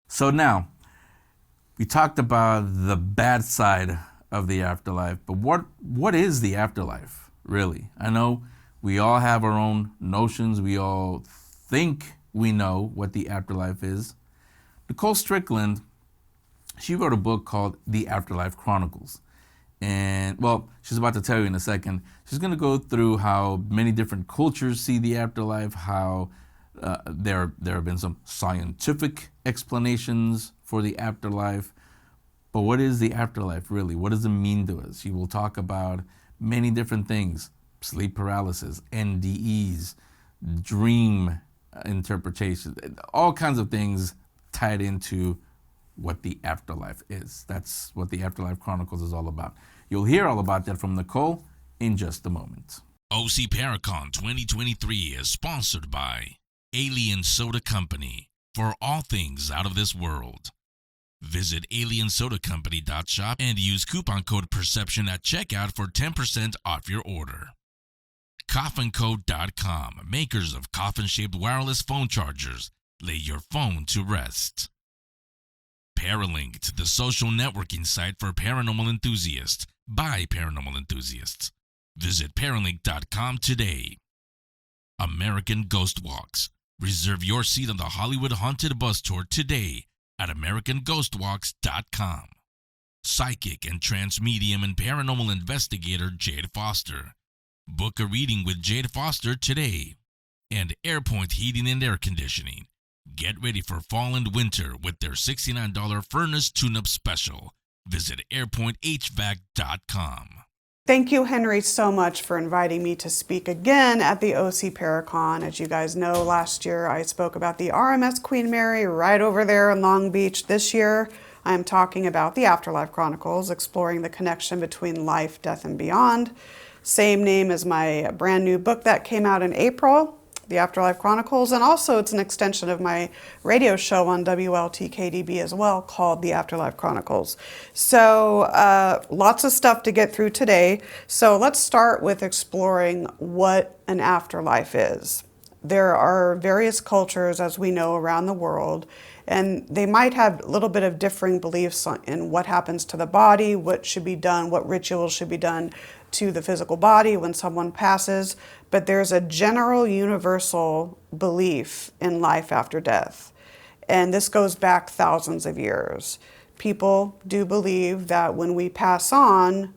So now, we talked about the bad side of the afterlife, but what is the afterlife, really? I know we all have our own notions. We all think we know what the afterlife is. Nicole Strickland, she wrote a book called The Afterlife Chronicles. And, well, she's about to tell you in a second. She's going to go through how many different cultures see the afterlife, how there have been some scientific explanations for the afterlife. But what is the afterlife, really? What does it mean to us? She will talk about many different things: sleep paralysis, NDEs, dream interpretation, all kinds of things tied into what the afterlife is. That's what the Afterlife Chronicles is all about. You'll hear all about that from Nicole in just a moment. OC Paracon 2023 is sponsored by Alien Soda Company, for all things out of this world. Visit aliensodacompany.shop and use coupon code PERCEPTION at checkout for 10% off your order. CoffinCode.com, makers of coffin-shaped wireless phone chargers. Lay your phone to rest. Paralinked, the social networking site for paranormal enthusiasts by paranormal enthusiasts. Visit Paralink.com today. American Ghost Walks. Reserve your seat on the Hollywood Haunted Bus Tour today at AmericanGhostWalks.com. Psychic and trance medium and paranormal investigator Jade Foster. Book a reading with Jade Foster today. And AirPoint Heating and Air Conditioning. Get ready for fall and winter with their $69 furnace tune-up special. Visit airpointhvac.com. Thank you, Henry, so much for inviting me to speak again at the OC Paracon. As you guys know, last year I spoke about the RMS Queen Mary right over there in Long Beach. This year I am talking about the Afterlife Chronicles, exploring the connection between life, death, and beyond. Same name as my brand new book that came out in April, The Afterlife Chronicles, and also it's an extension of my radio show on WLTKDB as well, called The Afterlife Chronicles. So lots of stuff to get through today. So let's start with exploring what an afterlife is. There are various cultures, as we know, around the world, and they might have a little bit of differing beliefs in what happens to the body, what should be done, what rituals should be done to the physical body when someone passes, but there's a general universal belief in life after death. And this goes back thousands of years. People do believe that when we pass on,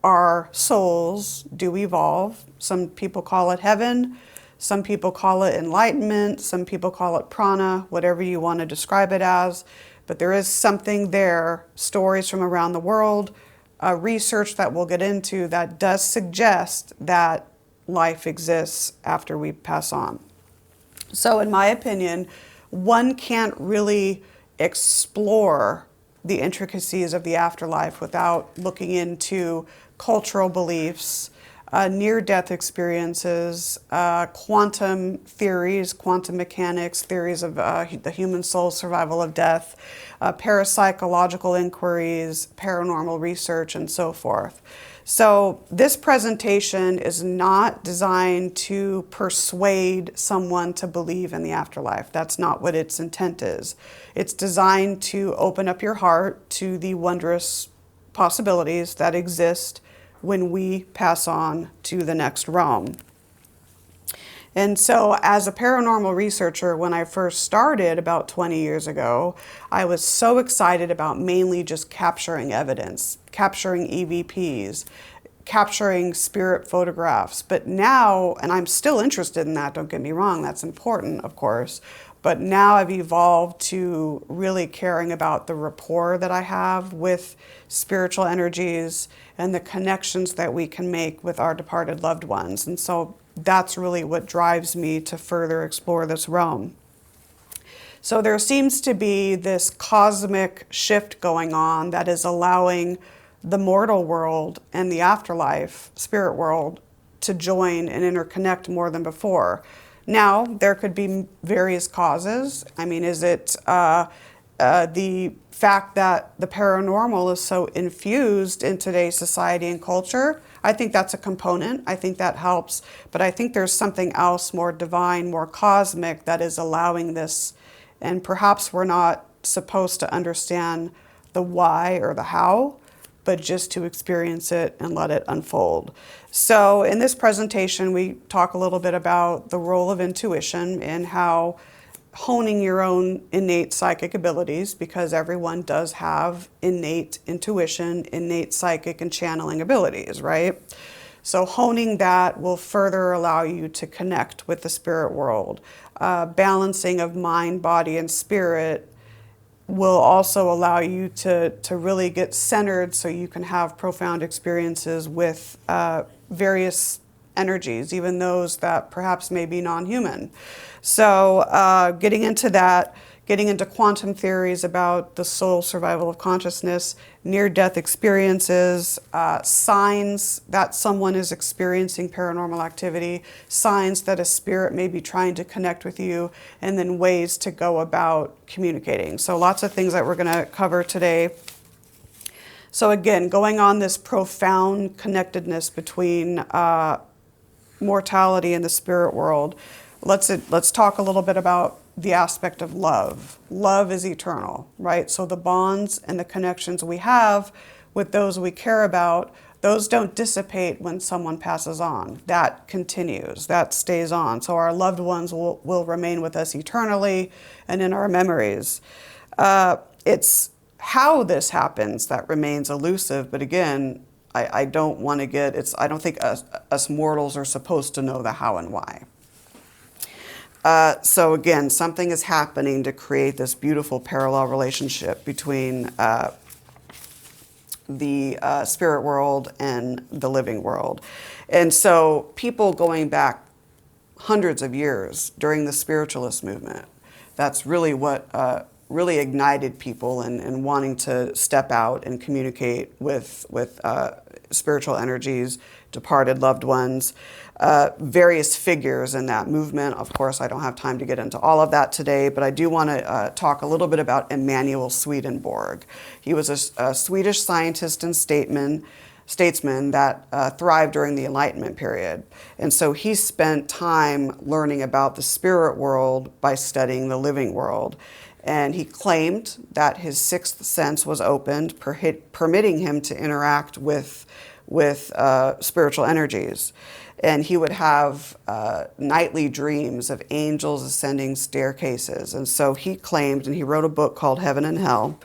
our souls do evolve. Some people call it heaven, some people call it enlightenment, some people call it prana, whatever you want to describe it as. But there is something there, stories from around the world, research that we'll get into that does suggest that life exists after we pass on. So in my opinion, one can't really explore the intricacies of the afterlife without looking into cultural beliefs, near-death experiences, quantum theories, quantum mechanics, theories of the human soul, survival of death, parapsychological inquiries, paranormal research, and so forth. So this presentation is not designed to persuade someone to believe in the afterlife. That's not what its intent is. It's designed to open up your heart to the wondrous possibilities that exist when we pass on to the next realm. And so as a paranormal researcher, when I first started about 20 years ago, I was so excited about mainly just capturing evidence, capturing EVPs, capturing spirit photographs. But now, and I'm still interested in that, don't get me wrong, that's important, of course, but now I've evolved to really caring about the rapport that I have with spiritual energies and the connections that we can make with our departed loved ones. And so that's really what drives me to further explore this realm. So there seems to be this cosmic shift going on that is allowing the mortal world and the afterlife, spirit world, to join and interconnect more than before. Now, there could be various causes. I mean, is it the fact that the paranormal is so infused in today's society and culture, I think that's a component. I think that helps. But I think there's something else more divine, more cosmic that is allowing this. And perhaps we're not supposed to understand the why or the how, but just to experience it and let it unfold. So in this presentation, we talk a little bit about the role of intuition and how honing your own innate psychic abilities, because everyone does have innate intuition, innate psychic and channeling abilities, right? So honing that will further allow you to connect with the spirit world. Balancing of mind, body, and spirit will also allow you to really get centered so you can have profound experiences with various energies, even those that perhaps may be non-human. So getting into that, getting into quantum theories about the soul, survival of consciousness, near-death experiences, signs that someone is experiencing paranormal activity, signs that a spirit may be trying to connect with you, and then ways to go about communicating. So lots of things that we're going to cover today. So again, going on this profound connectedness between mortality and the spirit world, let's talk a little bit about the aspect of love. Love is eternal, right? So the bonds and the connections we have with those we care about, those don't dissipate when someone passes on. That continues, that stays on. So our loved ones will remain with us eternally and in our memories. It's how this happens that remains elusive, but again, I don't want to get, I don't think us mortals are supposed to know the how and why. So again, something is happening to create this beautiful parallel relationship between the spirit world and the living world. And so people going back hundreds of years during the spiritualist movement, that's really what really ignited people and wanting to step out and communicate with spiritual energies, departed loved ones, various figures in that movement. Of course, I don't have time to get into all of that today, but I do want to talk a little bit about Emanuel Swedenborg. He was a Swedish scientist and statesman that thrived during the Enlightenment period. And so he spent time learning about the spirit world by studying the living world. And he claimed that his sixth sense was opened, permitting him to interact with spiritual energies. And he would have nightly dreams of angels ascending staircases. And so he claimed, and he wrote a book called Heaven and Hell,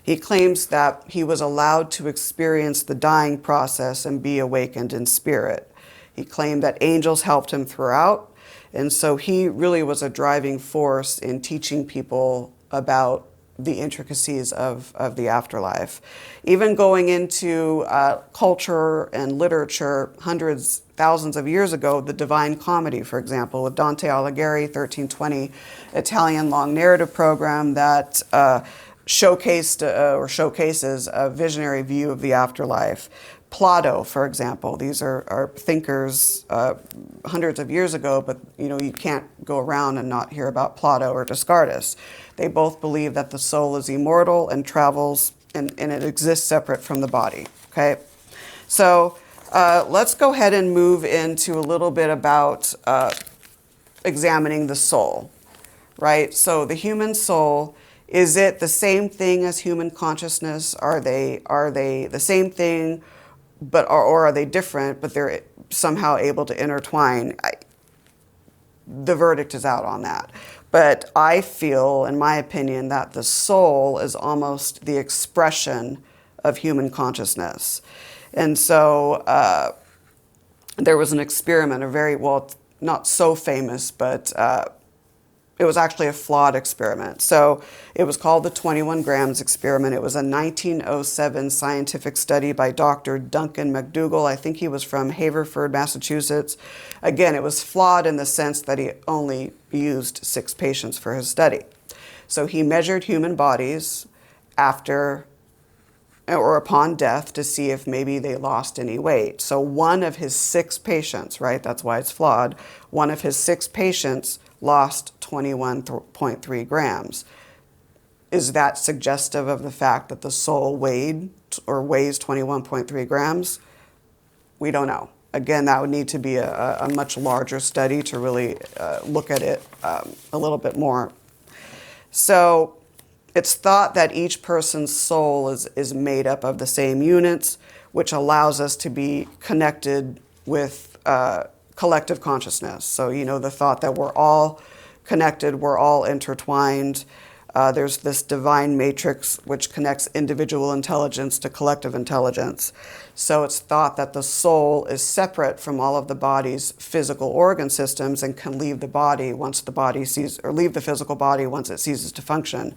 he claims that he was allowed to experience the dying process and be awakened in spirit. He claimed that angels helped him throughout. And so he really was a driving force in teaching people about the intricacies of the afterlife. Even going into culture and literature hundreds, thousands of years ago, the Divine Comedy, for example, with Dante Alighieri, 1320, Italian long narrative program that showcased or showcases a visionary view of the afterlife. Plato, for example, these are thinkers hundreds of years ago, but you can't go around and not hear about Plato or Descartes. They both believe that the soul is immortal and travels and it exists separate from the body. Okay, so let's go ahead and move into a little bit about examining the soul, right? So the human soul, is it the same thing as human consciousness? Are they the same thing? Or are they different, but they're somehow able to intertwine? The verdict is out on that. But I feel, in my opinion, that the soul is almost the expression of human consciousness. And so there was an experiment, not so famous, but it was actually a flawed experiment. So it was called the 21 grams experiment. It was a 1907 scientific study by Dr. Duncan McDougall. I think he was from Haverford, Massachusetts. Again, it was flawed in the sense that he only used 6 patients for his study. So he measured human bodies after or upon death to see if maybe they lost any weight. So one of his 6 patients, right, that's why it's flawed, one of his 6 patients lost 21.3 grams. is that suggestive of the fact that the soul weighs 21.3 grams? We don't know. Again, that would need to be a much larger study to really look at it a little bit more. So it's thought that each person's soul is made up of the same units, which allows us to be connected with collective consciousness. So, the thought that we're all connected, we're all intertwined. There's this divine matrix which connects individual intelligence to collective intelligence. So it's thought that the soul is separate from all of the body's physical organ systems and can leave the body once the body leave the physical body once it ceases to function.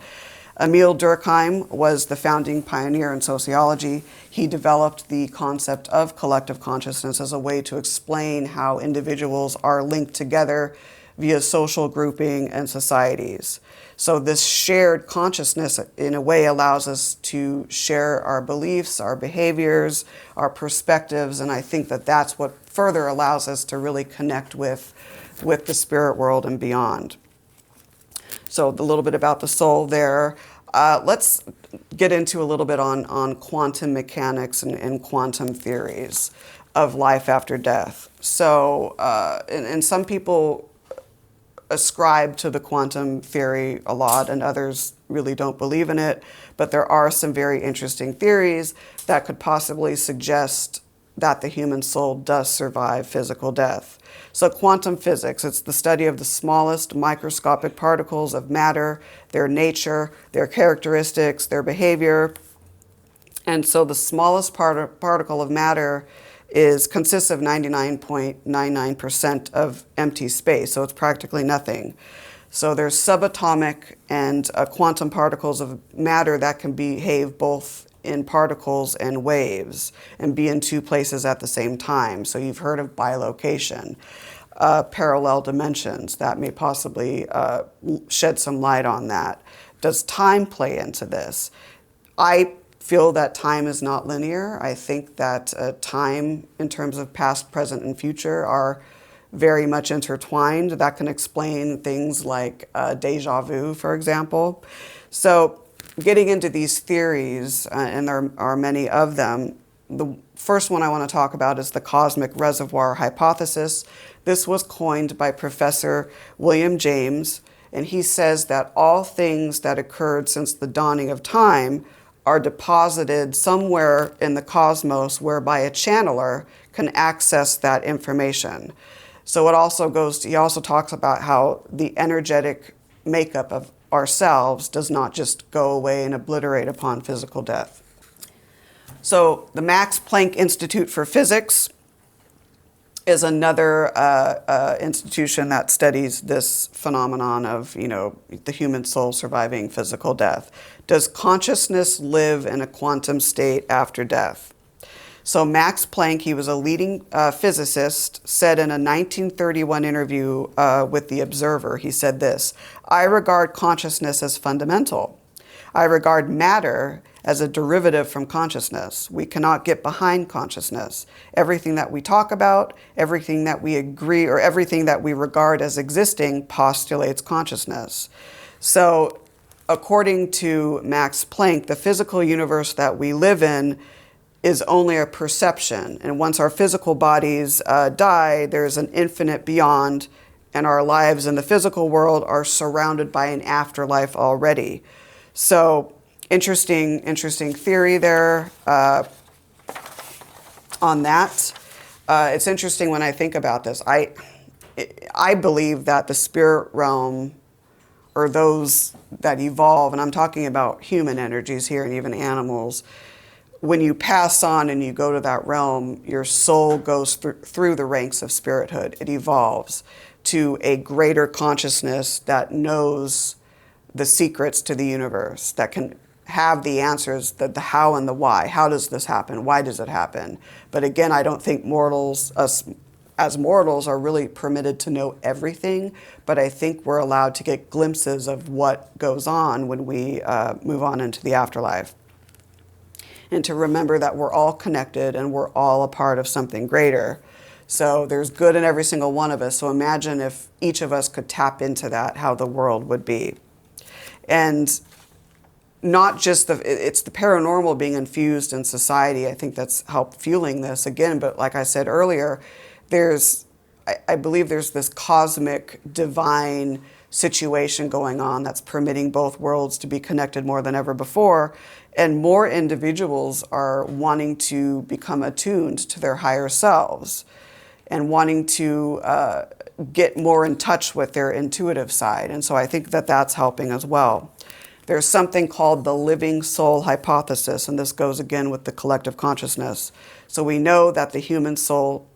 Emil Durkheim was the founding pioneer in sociology. He developed the concept of collective consciousness as a way to explain how individuals are linked together via social grouping and societies. So this shared consciousness, in a way, allows us to share our beliefs, our behaviors, our perspectives, and I think that that's what further allows us to really connect with the spirit world and beyond. So a little bit about the soul there. Let's get into a little bit on quantum mechanics and quantum theories of life after death. So, and some people ascribe to the quantum theory a lot, and others really don't believe in it. But there are some very interesting theories that could possibly suggest that the human soul does survive physical death. So quantum physics, it's the study of the smallest microscopic particles of matter, their nature, their characteristics, their behavior. And so the smallest particle of matter consists of 99.99% of empty space, so it's practically nothing. So there's subatomic and quantum particles of matter that can behave both in particles and waves and be in two places at the same time. So you've heard of bilocation, parallel dimensions. That may possibly shed some light on that. Does time play into this? I feel that time is not linear. I think that time in terms of past, present, and future are very much intertwined. That can explain things like deja vu, for example. So getting into these theories, and there are many of them, the first one I want to talk about is the cosmic reservoir hypothesis. This was coined by Professor William James, and he says that all things that occurred since the dawning of time are deposited somewhere in the cosmos whereby a channeler can access that information. So it also he also talks about how the energetic makeup of ourselves does not just go away and obliterate upon physical death. So the Max Planck Institute for Physics is another institution that studies this phenomenon of, the human soul surviving physical death. Does consciousness live in a quantum state after death? So Max Planck, he was a leading physicist, said in a 1931 interview with The Observer, he said this: "I regard consciousness as fundamental. I regard matter as a derivative from consciousness. We cannot get behind consciousness. Everything that we talk about, everything that we agree, or everything that we regard as existing postulates consciousness." So according to Max Planck, the physical universe that we live in is only a perception. And once our physical bodies die, there's an infinite beyond, and our lives in the physical world are surrounded by an afterlife already. So interesting theory there on that. It's interesting when I think about this. I believe that the spirit realm, or those that evolve, and I'm talking about human energies here and even animals, when you pass on and you go to that realm, your soul goes through the ranks of spirithood. It evolves to a greater consciousness that knows the secrets to the universe, that can have the answers, the how and the why. How does this happen? Why does it happen? But again, I don't think us as mortals are really permitted to know everything, but I think we're allowed to get glimpses of what goes on when we move on into the afterlife. And to remember that we're all connected and we're all a part of something greater. So there's good in every single one of us. So imagine if each of us could tap into that, how the world would be. And not just it's the paranormal being infused in society. I think that's helped fueling this again. But like I said earlier, I believe there's this cosmic divine situation going on that's permitting both worlds to be connected more than ever before. And more individuals are wanting to become attuned to their higher selves and wanting to get more in touch with their intuitive side. And so I think that that's helping as well. There's something called the living soul hypothesis, and this goes again with the collective consciousness. So we know that the human soul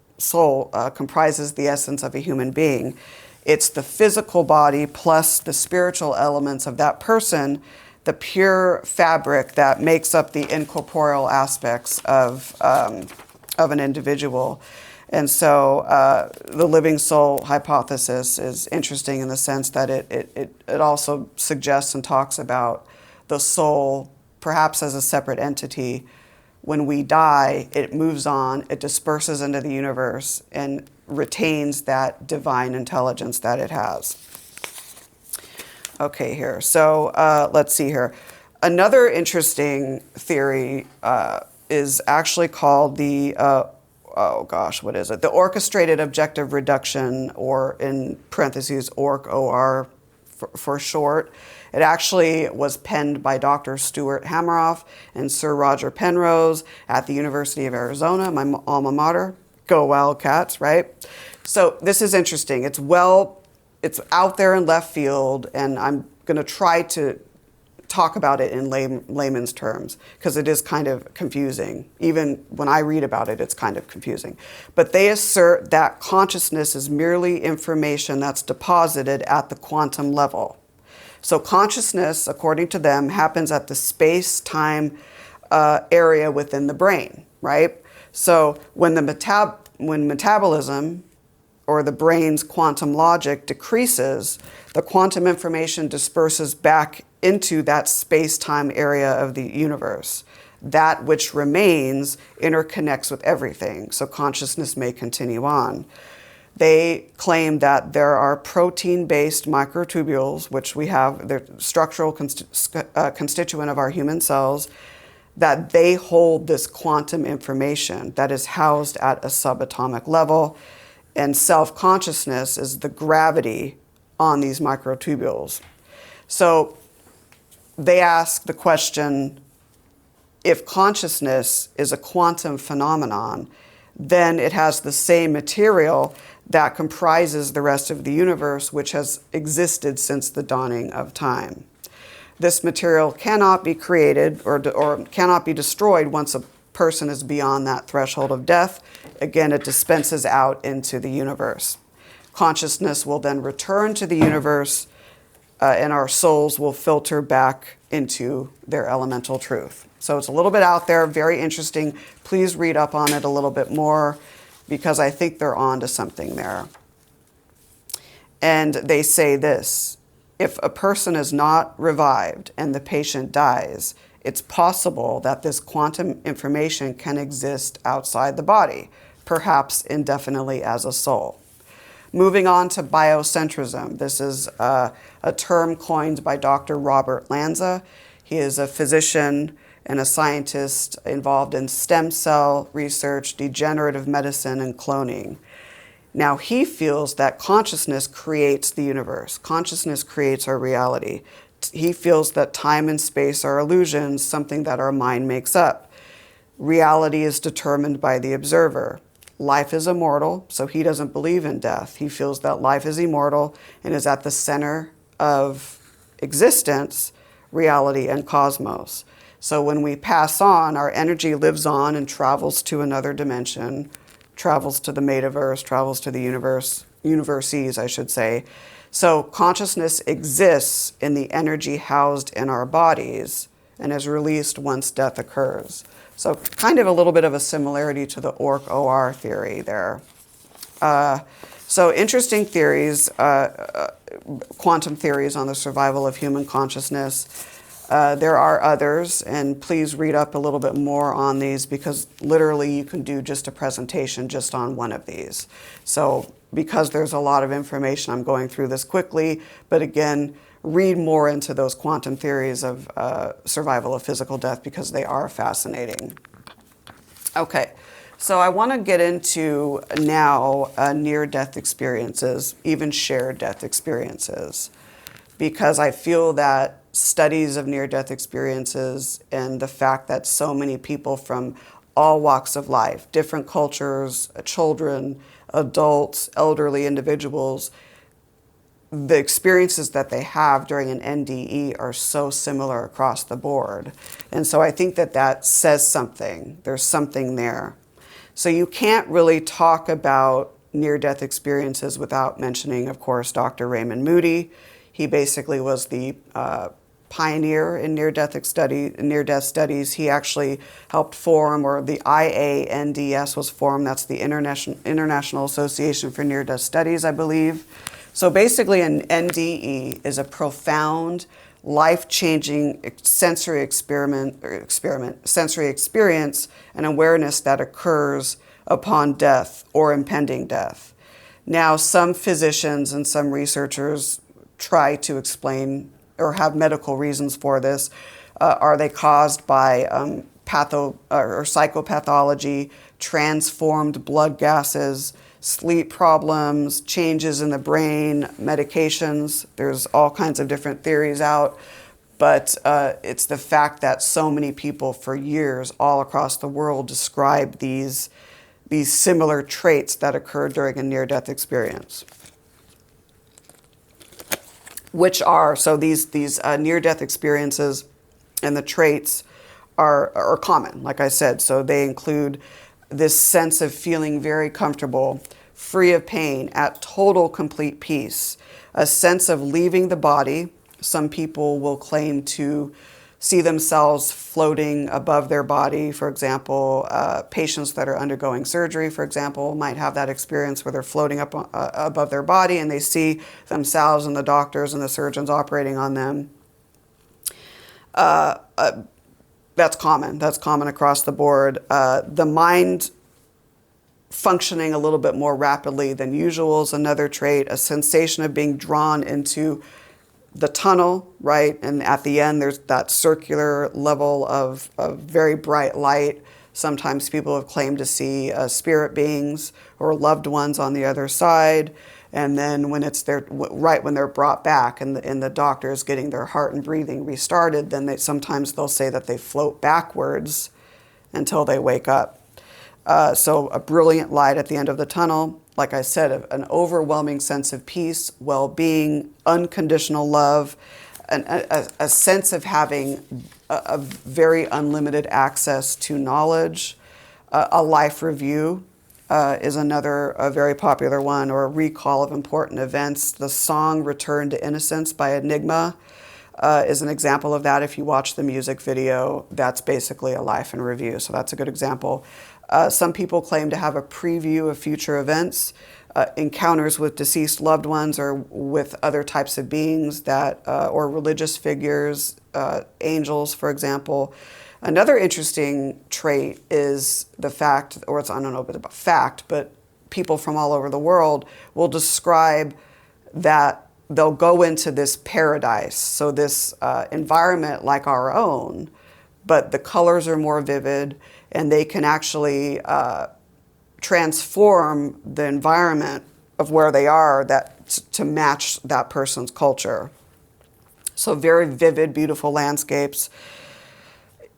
comprises the essence of a human being. It's the physical body plus the spiritual elements of that person, the pure fabric that makes up the incorporeal aspects of an individual. And so the living soul hypothesis is interesting in the sense that it also suggests and talks about the soul perhaps as a separate entity. When we die, it moves on, it disperses into the universe and retains that divine intelligence that it has. Okay, here. So let's see here. Another interesting theory is actually called the the orchestrated objective reduction, or in parentheses, OR for short. It actually was penned by Dr. Stuart Hameroff and Sir Roger Penrose at the University of Arizona, my alma mater. Go Wildcats, right? So this is interesting. It's out there in left field, and I'm going to try to talk about it in layman's terms because it is kind of confusing. Even when I read about it, it's kind of confusing. But they assert that consciousness is merely information that's deposited at the quantum level. So consciousness, according to them, happens at the space-time area within the brain, right? So when metabolism or the brain's quantum logic decreases, the quantum information disperses back into that space-time area of the universe. That which remains interconnects with everything, so consciousness may continue on. They claim that there are protein-based microtubules, which we have, they're structural constituent of our human cells, that they hold this quantum information that is housed at a subatomic level, and self-consciousness is the gravity on these microtubules. So they ask the question, if consciousness is a quantum phenomenon, then it has the same material that comprises the rest of the universe, which has existed since the dawning of time. This material cannot be created or cannot be destroyed once a person is beyond that threshold of death. Again, it dispenses out into the universe. Consciousness will then return to the universe, and our souls will filter back into their elemental truth. So it's a little bit out there, very interesting. Please read up on it a little bit more because I think they're on to something there. And they say this, if a person is not revived and the patient dies, it's possible that this quantum information can exist outside the body, perhaps indefinitely as a soul. Moving on to biocentrism. This is a term coined by Dr. Robert Lanza. He is a physician and a scientist involved in stem cell research, degenerative medicine, and cloning. Now, he feels that consciousness creates the universe. Consciousness creates our reality. He feels that time and space are illusions, something that our mind makes up. Reality is determined by the observer. Life is immortal, so he doesn't believe in death. He feels that life is immortal and is at the center of existence, reality, and cosmos. So when we pass on, our energy lives on and travels to another dimension, travels to the metaverse, travels to the universes, I should say. So consciousness exists in the energy housed in our bodies and is released once death occurs. So kind of a little bit of a similarity to the OR theory there. So interesting theories, quantum theories on the survival of human consciousness. There are others, and please read up a little bit more on these because literally you can do just a presentation just on one of these. So because there's a lot of information, I'm going through this quickly. But again, read more into those quantum theories of survival of physical death because they are fascinating. Okay, so I want to get into now near-death experiences, even shared death experiences, because I feel that studies of near-death experiences and the fact that so many people from all walks of life, different cultures, children, adults, elderly individuals, the experiences that they have during an NDE are so similar across the board. And so I think that that says something. There's something there. So you can't really talk about near-death experiences without mentioning, of course, Dr. Raymond Moody. He basically was the pioneer in near-death studies. He actually helped form, or the IANDS was formed. That's the International Association for Near-Death Studies, I believe. So basically, an NDE is a profound, life-changing sensory sensory experience and awareness that occurs upon death or impending death. Now, some physicians and some researchers try to explain or have medical reasons for this. Are they caused by or psychopathology, transformed blood gases, sleep problems, changes in the brain, medications? There's all kinds of different theories out. But it's the fact that so many people for years all across the world describe these similar traits that occur during a near-death experience. Which are, so these near-death experiences and the traits are common, like I said. So they include this sense of feeling very comfortable, free of pain, at total complete peace, a sense of leaving the body. Some people will claim to see themselves floating above their body. For example, patients that are undergoing surgery, for example, might have that experience where they're floating up above their body and they see themselves and the doctors and the surgeons operating on them. That's common. That's common across the board. The mind functioning a little bit more rapidly than usual is another trait. A sensation of being drawn into the tunnel, right? And at the end, there's that circular level of very bright light. Sometimes people have claimed to see spirit beings or loved ones on the other side. And then when it's there, right when they're brought back and the doctor is getting their heart and breathing restarted, then sometimes they'll say that they float backwards until they wake up. So a brilliant light at the end of the tunnel. Like I said, an overwhelming sense of peace, well-being, unconditional love, a sense of having a very unlimited access to knowledge. A life review is another a very popular one, or a recall of important events. The song Return to Innocence by Enigma is an example of that. If you watch the music video, that's basically a life in review. So that's a good example. Some people claim to have a preview of future events, encounters with deceased loved ones or with other types of beings that, or religious figures, angels, for example. Another interesting trait is the fact, or it's, I don't know if it's about fact, but people from all over the world will describe that they'll go into this paradise, so this environment like our own, but the colors are more vivid, and they can actually transform the environment of where they are to match that person's culture. So very vivid, beautiful landscapes.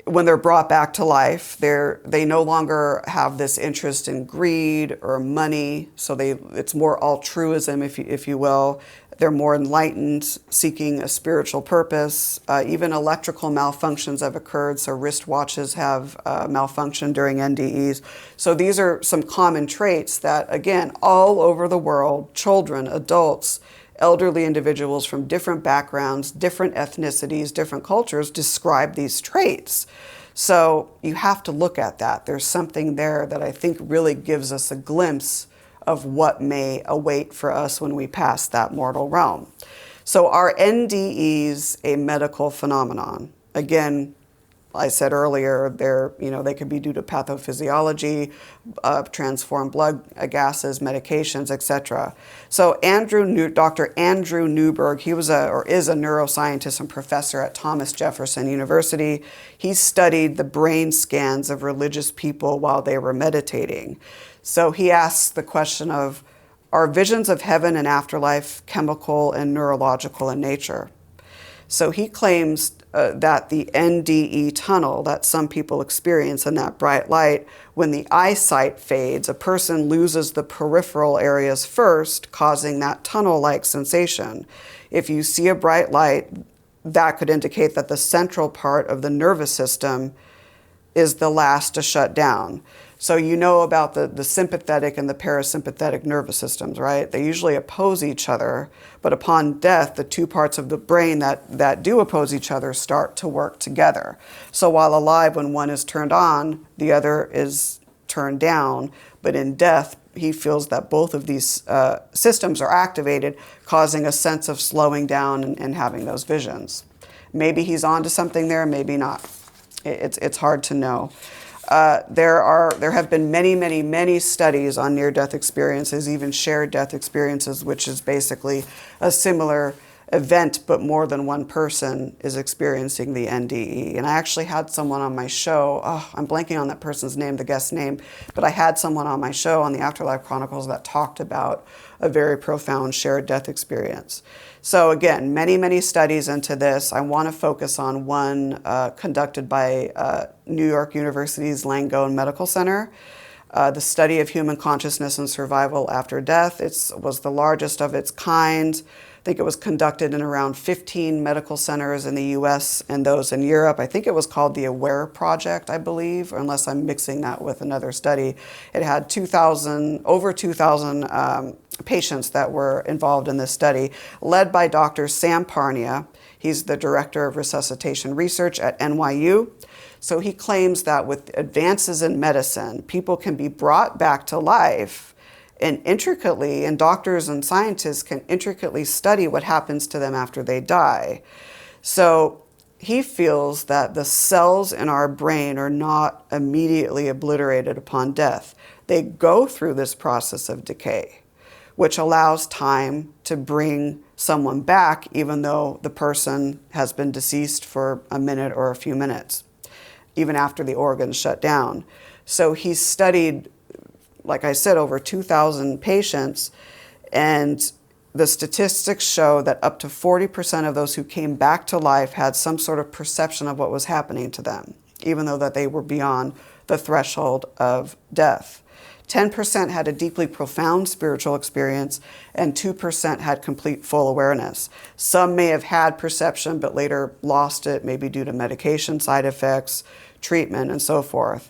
When they're brought back to life, they no longer have this interest in greed or money. So it's more altruism, if you will. They're more enlightened, seeking a spiritual purpose. Even electrical malfunctions have occurred. So wristwatches have malfunctioned during NDEs. So these are some common traits that, again, all over the world, children, adults, elderly individuals from different backgrounds, different ethnicities, different cultures describe these traits. So you have to look at that. There's something there that I think really gives us a glimpse of what may await for us when we pass that mortal realm. So are NDEs a medical phenomenon? Again, I said earlier, they could be due to pathophysiology, transformed blood gases, medications, etc. So Dr. Andrew Newberg, he is a neuroscientist and professor at Thomas Jefferson University. He studied the brain scans of religious people while they were meditating. So he asks the question of, are visions of heaven and afterlife chemical and neurological in nature? So he claims that the NDE tunnel that some people experience in that bright light, when the eyesight fades, a person loses the peripheral areas first, causing that tunnel-like sensation. If you see a bright light, that could indicate that the central part of the nervous system is the last to shut down. So you know about the sympathetic and the parasympathetic nervous systems, right? They usually oppose each other, but upon death, the two parts of the brain that do oppose each other start to work together. So while alive, when one is turned on, the other is turned down, but in death, he feels that both of these systems are activated, causing a sense of slowing down and having those visions. Maybe he's onto something there, maybe not. It's hard to know. There have been many studies on near-death experiences, even shared death experiences, which is basically a similar event, but more than one person is experiencing the NDE. And I actually had someone on my show, I'm blanking on that person's name, the guest name, but I had someone on my show on the Afterlife Chronicles that talked about a very profound shared death experience. So again, many studies into this. I want to focus on one conducted by New York University's Langone Medical Center. The study of human consciousness and survival after death. It was the largest of its kind. I think it was conducted in around 15 medical centers in the US and those in Europe. I think it was called the AWARE Project, I believe, unless I'm mixing that with another study. It had over 2,000 patients that were involved in this study, led by Dr. Sam Parnia. He's the director of resuscitation research at NYU. So he claims that with advances in medicine, people can be brought back to life and doctors and scientists can intricately study what happens to them after they die. So he feels that the cells in our brain are not immediately obliterated upon death. They go through this process of decay, which allows time to bring someone back, even though the person has been deceased for a minute or a few minutes, even after the organs shut down. So he's studied, like I said, over 2,000 patients, and the statistics show that up to 40% of those who came back to life had some sort of perception of what was happening to them, even though that they were beyond the threshold of death. 10% had a deeply profound spiritual experience, and 2% had complete full awareness. Some may have had perception, but later lost it, maybe due to medication side effects, treatment, and so forth.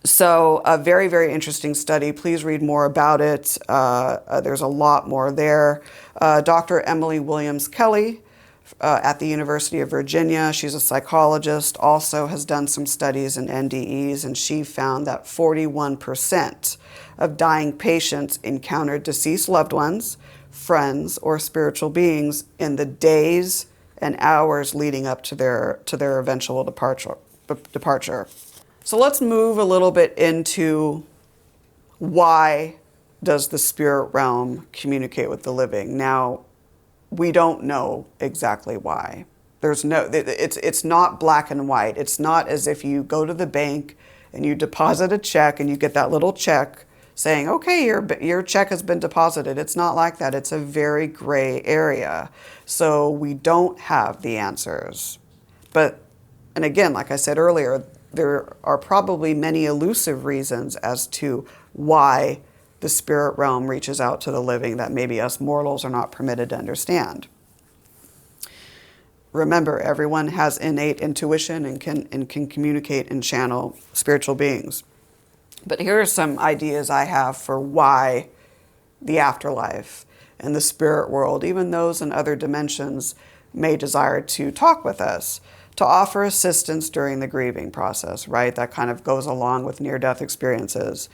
So a very interesting study. Please read more about it. There's a lot more there. Dr. Emily Williams Kelly at the University of Virginia, she's a psychologist, also has done some studies in NDEs, and she found that 41% of dying patients encountered deceased loved ones, friends, or spiritual beings in the days and hours leading up to their eventual departure. So let's move a little bit into why does the spirit realm communicate with the living? Now, we don't know exactly why. It's not black and white. It's not as if you go to the bank and you deposit a check and you get that little check saying, okay, your check has been deposited. It's not like that. It's a very gray area. So we don't have the answers. And again, like I said earlier, there are probably many elusive reasons as to why the spirit realm reaches out to the living that maybe us mortals are not permitted to understand. Remember, everyone has innate intuition and can communicate and channel spiritual beings. But here are some ideas I have for why the afterlife and the spirit world, even those in other dimensions, may desire to talk with us, to offer assistance during the grieving process, right? That kind of goes along with near-death experiences.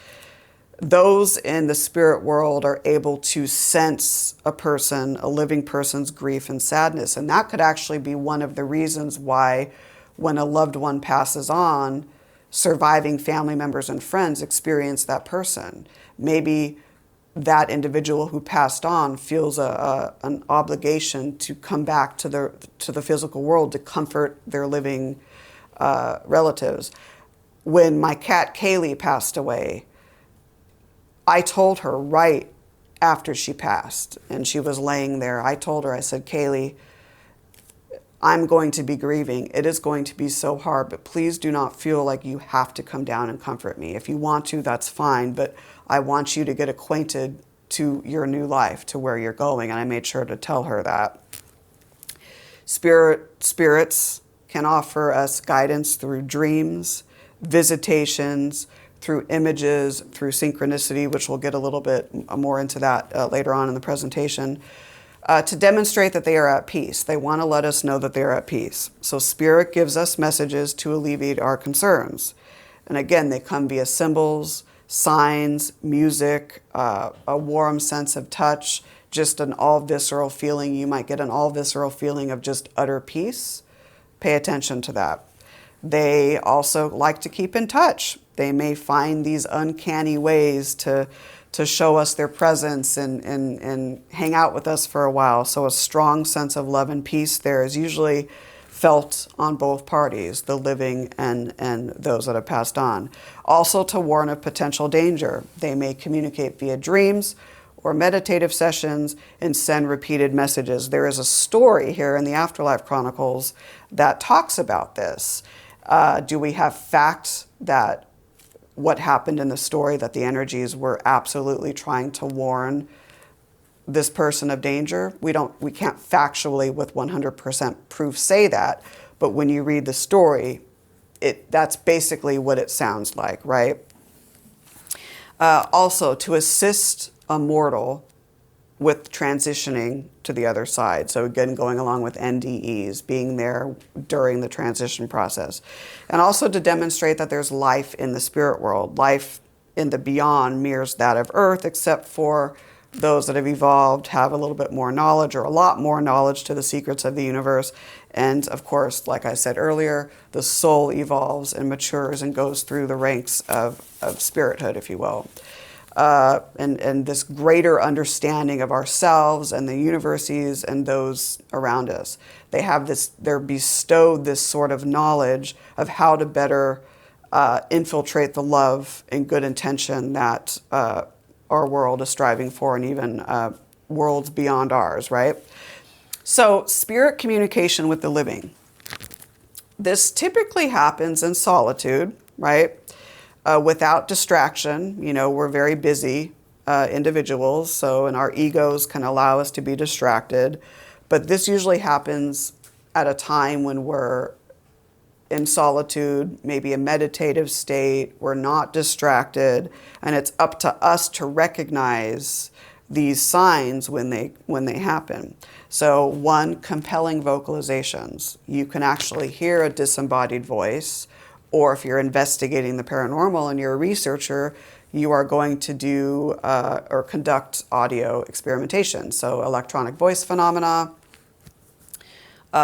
Those in the spirit world are able to sense a living person's grief and sadness. And that could actually be one of the reasons why when a loved one passes on, surviving family members and friends experience that person. Maybe that individual who passed on feels an obligation to come back to the physical world to comfort their living relatives. When my cat Kaylee passed away, I told her right after she passed, and she was laying there, I told her, I said, Kaylee, I'm going to be grieving. It is going to be so hard, but please do not feel like you have to come down and comfort me. If you want to, that's fine, but I want you to get acquainted to your new life, to where you're going. And I made sure to tell her that. Spirits can offer us guidance through dreams, visitations, through images, through synchronicity, which we'll get a little bit more into that later on in the presentation, to demonstrate that they are at peace. They want to let us know that they are at peace. So spirit gives us messages to alleviate our concerns. And again, they come via symbols, signs, music, a warm sense of touch, just an all-visceral feeling. You might get an all-visceral feeling of just utter peace. Pay attention to that. They also like to keep in touch. They may find these uncanny ways to show us their presence and hang out with us for a while. So a strong sense of love and peace there is usually felt on both parties, the living and those that have passed on. Also to warn of potential danger. They may communicate via dreams or meditative sessions and send repeated messages. There is a story here in the Afterlife Chronicles that talks about this. Do we have facts that what happened in the story, that the energies were absolutely trying to warn this person of danger? We can't factually with 100% proof say that, but when you read the story, that's basically what it sounds like, right? Also, to assist a mortal with transitioning to the other side. So again, going along with NDEs, being there during the transition process. And also to demonstrate that there's life in the spirit world. Life in the beyond mirrors that of Earth, except for those that have evolved, have a little bit more knowledge or a lot more knowledge to the secrets of the universe. And of course, like I said earlier, the soul evolves and matures and goes through the ranks of spirithood, if you will. And this greater understanding of ourselves and the universes and those around us. They're bestowed this sort of knowledge of how to better infiltrate the love and good intention that our world is striving for, and even worlds beyond ours, right? So spirit communication with the living. This typically happens in solitude, right? Without distraction. We're very busy individuals, and our egos can allow us to be distracted. But this usually happens at a time when we're in solitude, maybe a meditative state, we're not distracted, and it's up to us to recognize these signs when they happen. So one, compelling vocalizations. You can actually hear a disembodied voice. Or if you're investigating the paranormal and you're a researcher, you are going to do or conduct audio experimentation. So electronic voice phenomena,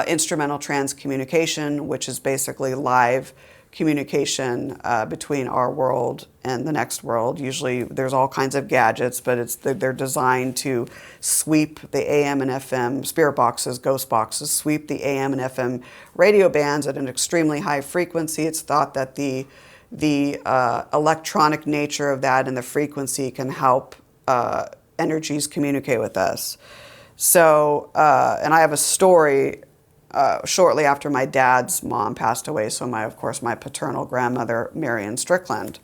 instrumental transcommunication, which is basically live communication between our world and the next world. Usually there's all kinds of gadgets, but they're designed to sweep the AM and FM spirit boxes, ghost boxes, sweep the AM and FM radio bands at an extremely high frequency. It's thought that the electronic nature of that and the frequency can help energies communicate with us. So, and I have a story shortly after my dad's mom passed away. So of course, my paternal grandmother, Nicole Strickland.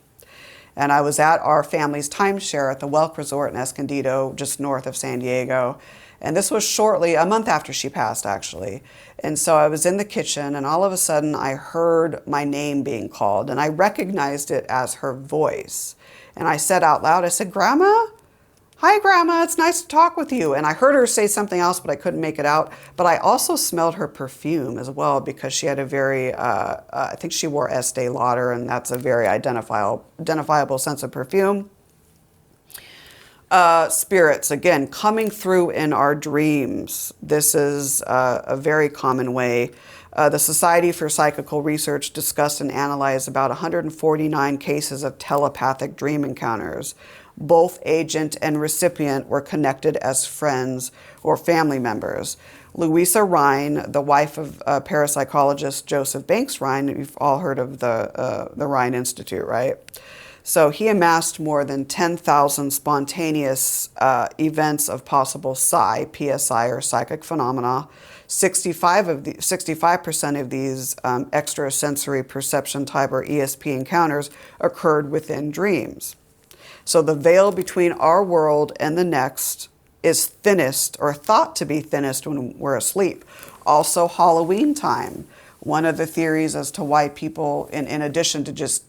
And I was at our family's timeshare at the Welk Resort in Escondido, just north of San Diego. And this was shortly, a month after she passed, actually. And so I was in the kitchen, and all of a sudden I heard my name being called, and I recognized it as her voice. And I said out loud, I said, "Grandma? Hi, Grandma, it's nice to talk with you." And I heard her say something else, but I couldn't make it out. But I also smelled her perfume as well, because she had a very, I think she wore Estee Lauder, and that's a very identifiable sense of perfume. Spirits, again, coming through in our dreams. This is a very common way. The Society for Psychical Research discussed and analyzed about 149 cases of telepathic dream encounters. Both agent and recipient were connected as friends or family members. Louisa Rhine, the wife of parapsychologist Joseph Banks Rhine, you've all heard of the Rhine Institute, right? So he amassed more than 10,000 spontaneous events of possible PSI, or psychic phenomena. 65% of these extrasensory perception type, or ESP encounters, occurred within dreams. So the veil between our world and the next is thinnest, or thought to be thinnest, when we're asleep. Also, Halloween time. One of the theories as to why people, in addition to just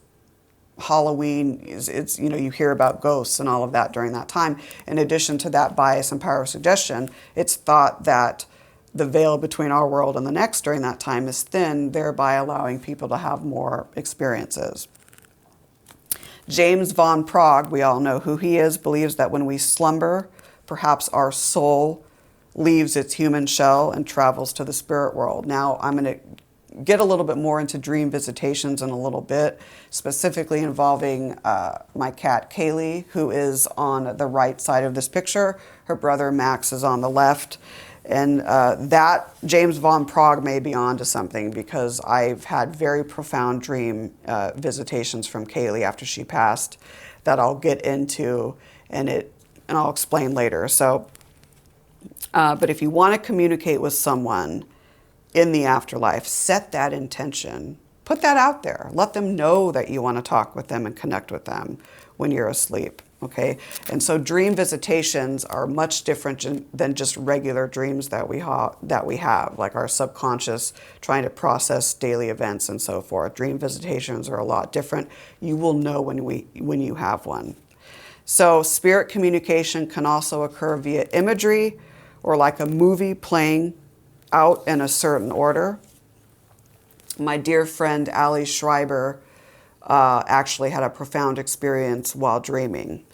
Halloween, it's you hear about ghosts and all of that during that time. In addition to that bias and power of suggestion, it's thought that the veil between our world and the next during that time is thin, thereby allowing people to have more experiences. James von Prague, we all know who he is, believes that when we slumber, perhaps our soul leaves its human shell and travels to the spirit world. Now, I'm going to get a little bit more into dream visitations in a little bit, specifically involving my cat Kaylee, who is on the right side of this picture. Her brother Max is on the left. And that James von Prague may be onto something, because I've had very profound dream visitations from Kaylee after she passed that I'll get into, and I'll explain later. So, but if you want to communicate with someone in the afterlife, set that intention. Put that out there. Let them know that you want to talk with them and connect with them when you're asleep. Okay, and so dream visitations are much different than just regular dreams that we have, like our subconscious trying to process daily events and so forth. Dream visitations are a lot different. You will know when you have one. So spirit communication can also occur via imagery, or like a movie playing out in a certain order. My dear friend Ali Schreiber actually had a profound experience while dreaming.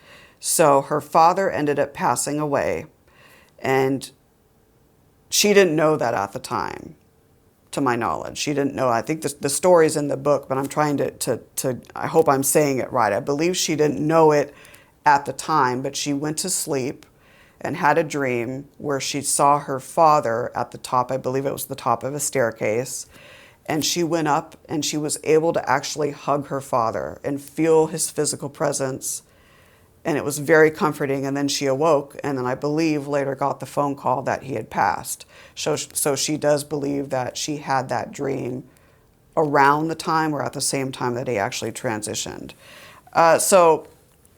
So her father ended up passing away, and she didn't know that at the time, to my knowledge. She didn't know. I think the story's in the book, but I'm trying to I hope I'm saying it right. I believe she didn't know it at the time, but she went to sleep and had a dream where she saw her father at the top, I believe it was the top of a staircase, and she went up and she was able to actually hug her father and feel his physical presence. And it was very comforting. And then she awoke, and then I believe later got the phone call that he had passed. So she does believe that she had that dream around the time, or at the same time that he actually transitioned. So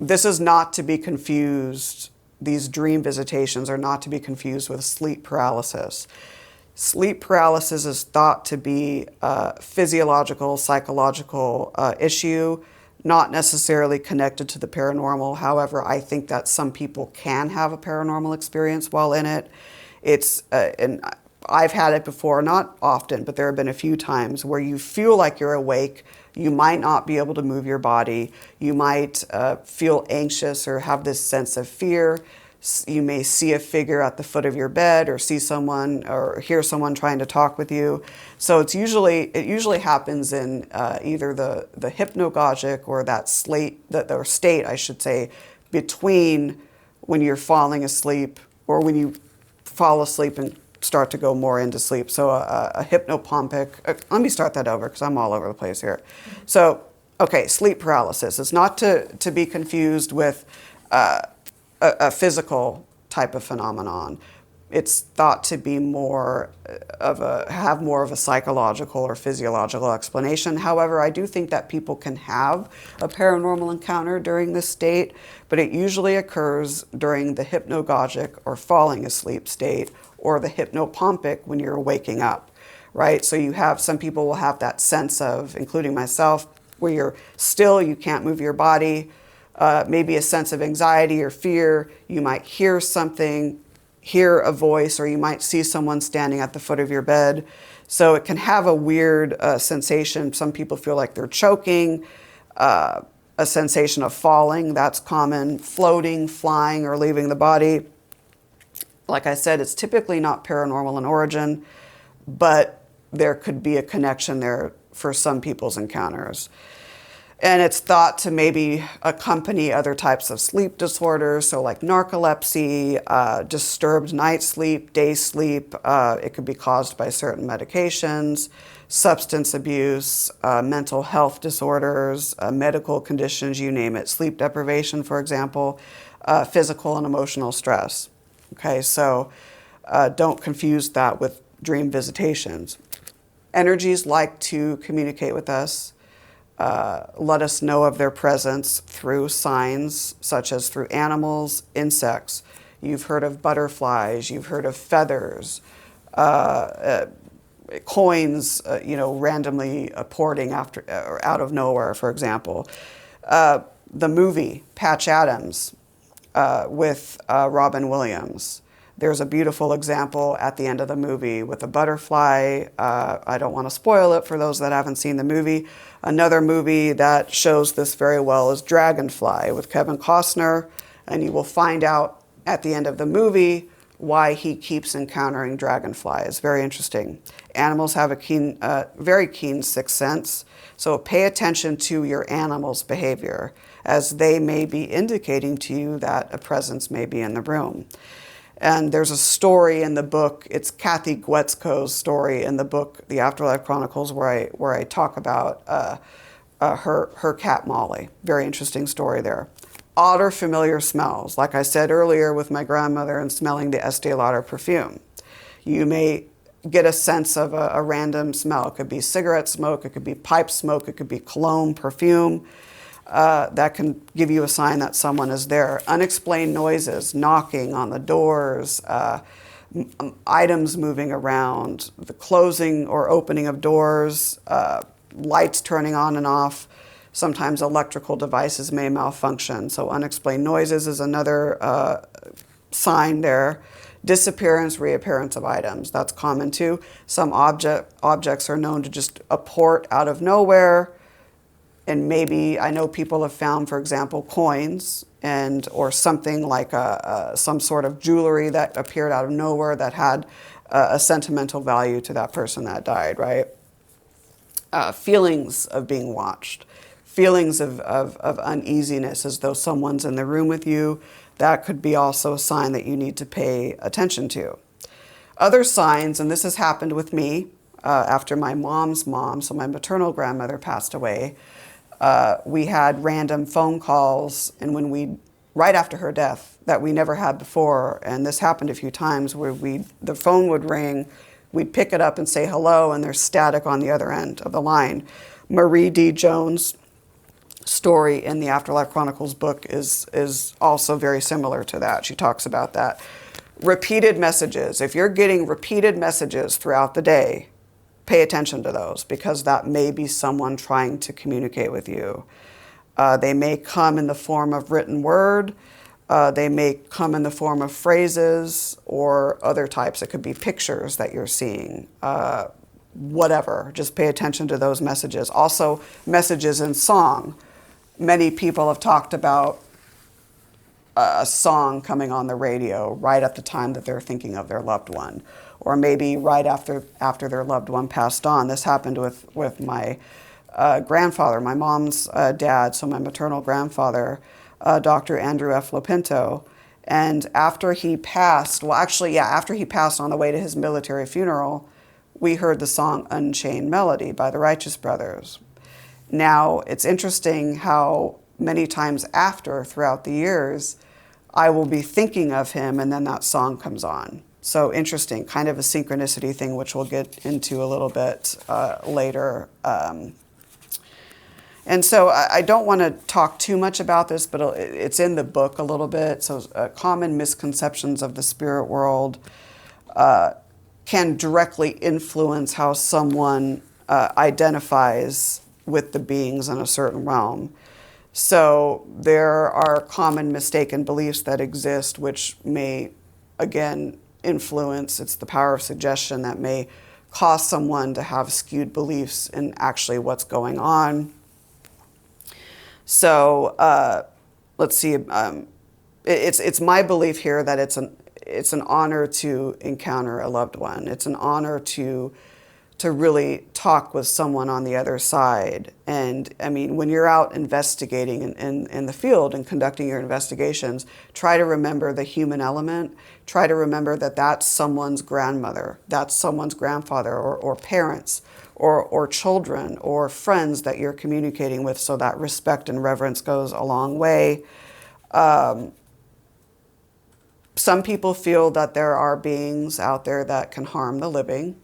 this is not to be confused. These dream visitations are not to be confused with sleep paralysis. Sleep paralysis is thought to be a physiological, psychological issue, not necessarily connected to the paranormal. However, I think that some people can have a paranormal experience while in it. And I've had it before, not often, but there have been a few times where you feel like you're awake. You might not be able to move your body. You might feel anxious or have this sense of fear. You may see a figure at the foot of your bed, or see someone or hear someone trying to talk with you. So it usually happens in either the hypnagogic or that state, I should say, between when you're falling asleep or when you fall asleep and start to go more into sleep. So a hypnopompic. Let me start that over because I'm all over the place here. So, okay, sleep paralysis. It's not to be confused with a physical type of phenomenon. It's thought to be have more of a psychological or physiological explanation. However, I do think that people can have a paranormal encounter during this state, but it usually occurs during the hypnagogic or falling asleep state, or the hypnopompic when you're waking up, right? So some people will have that sense of, including myself, where you're still, you can't move your body, maybe a sense of anxiety or fear. You might hear something, hear a voice, or you might see someone standing at the foot of your bed. So it can have a weird sensation. Some people feel like they're choking, a sensation of falling, that's common, floating, flying, or leaving the body. Like I said, it's typically not paranormal in origin, but there could be a connection there for some people's encounters. And it's thought to maybe accompany other types of sleep disorders, so like narcolepsy, disturbed night sleep, day sleep. It could be caused by certain medications, substance abuse, mental health disorders, medical conditions, you name it, sleep deprivation, for example, physical and emotional stress. Okay, so don't confuse that with dream visitations. Energies like to communicate with us. Let us know of their presence through signs such as through animals, insects. You've heard of butterflies, you've heard of feathers, coins, randomly apporting out of nowhere, for example. The movie Patch Adams with Robin Williams. There's a beautiful example at the end of the movie with a butterfly. I don't want to spoil it for those that haven't seen the movie. Another movie that shows this very well is Dragonfly with Kevin Costner, and you will find out at the end of the movie why he keeps encountering dragonflies. It's very interesting. Animals have a very keen sixth sense, so pay attention to your animal's behavior, as they may be indicating to you that a presence may be in the room. And there's a story in the book, it's Kathy Gwetzko's story in the book, The Afterlife Chronicles, where I talk about her cat Molly. Very interesting story there. Odd or familiar smells. Like I said earlier with my grandmother and smelling the Estee Lauder perfume. You may get a sense of a random smell. It could be cigarette smoke, it could be pipe smoke, it could be cologne, perfume. That can give you a sign that someone is there. Unexplained noises, knocking on the doors, items moving around, the closing or opening of doors, lights turning on and off. Sometimes electrical devices may malfunction. So unexplained noises is another sign there. Disappearance, reappearance of items, that's common too. Some objects are known to just apport out of nowhere. And maybe I know people have found, for example, coins or something like some sort of jewelry that appeared out of nowhere that had a sentimental value to that person that died, right? Feelings of being watched, feelings of uneasiness as though someone's in the room with you. That could be also a sign that you need to pay attention to. Other signs, and this has happened with me after my mom's mom, so my maternal grandmother passed away. We had random phone calls, and right after her death, that we never had before, and this happened a few times where the phone would ring, we'd pick it up and say hello, and there's static on the other end of the line. Marie D. Jones' story in the Afterlife Chronicles book is also very similar to that. She talks about that. Repeated messages. If you're getting repeated messages throughout the day, pay attention to those, because that may be someone trying to communicate with you. They may come in the form of written word. They may come in the form of phrases or other types. It could be pictures that you're seeing. Whatever. Just pay attention to those messages. Also, messages in song. Many people have talked about a song coming on the radio right at the time that they're thinking of their loved one, or maybe right after their loved one passed on. This happened with my grandfather, my mom's dad, so my maternal grandfather, Dr. Andrew F. Lopinto. And after he passed, after he passed on the way to his military funeral, we heard the song Unchained Melody by the Righteous Brothers. Now, it's interesting how many times throughout the years, I will be thinking of him and then that song comes on. So interesting, kind of a synchronicity thing, which we'll get into a little bit later. And so I don't want to talk too much about this, but it's in the book a little bit. So common misconceptions of the spirit world can directly influence how someone identifies with the beings in a certain realm. So there are common mistaken beliefs that exist, which may, again, influence. It's the power of suggestion that may cause someone to have skewed beliefs in actually what's going on. So let's see. It's my belief here that it's an honor to encounter a loved one. It's an honor to to really talk with someone on the other side. And I mean, when you're out investigating in the field and conducting your investigations, try to remember the human element. Try to remember that that's someone's grandmother, that's someone's grandfather, or parents, or children, or friends that you're communicating with, so that respect and reverence goes a long way. Some people feel that there are beings out there that can harm the living,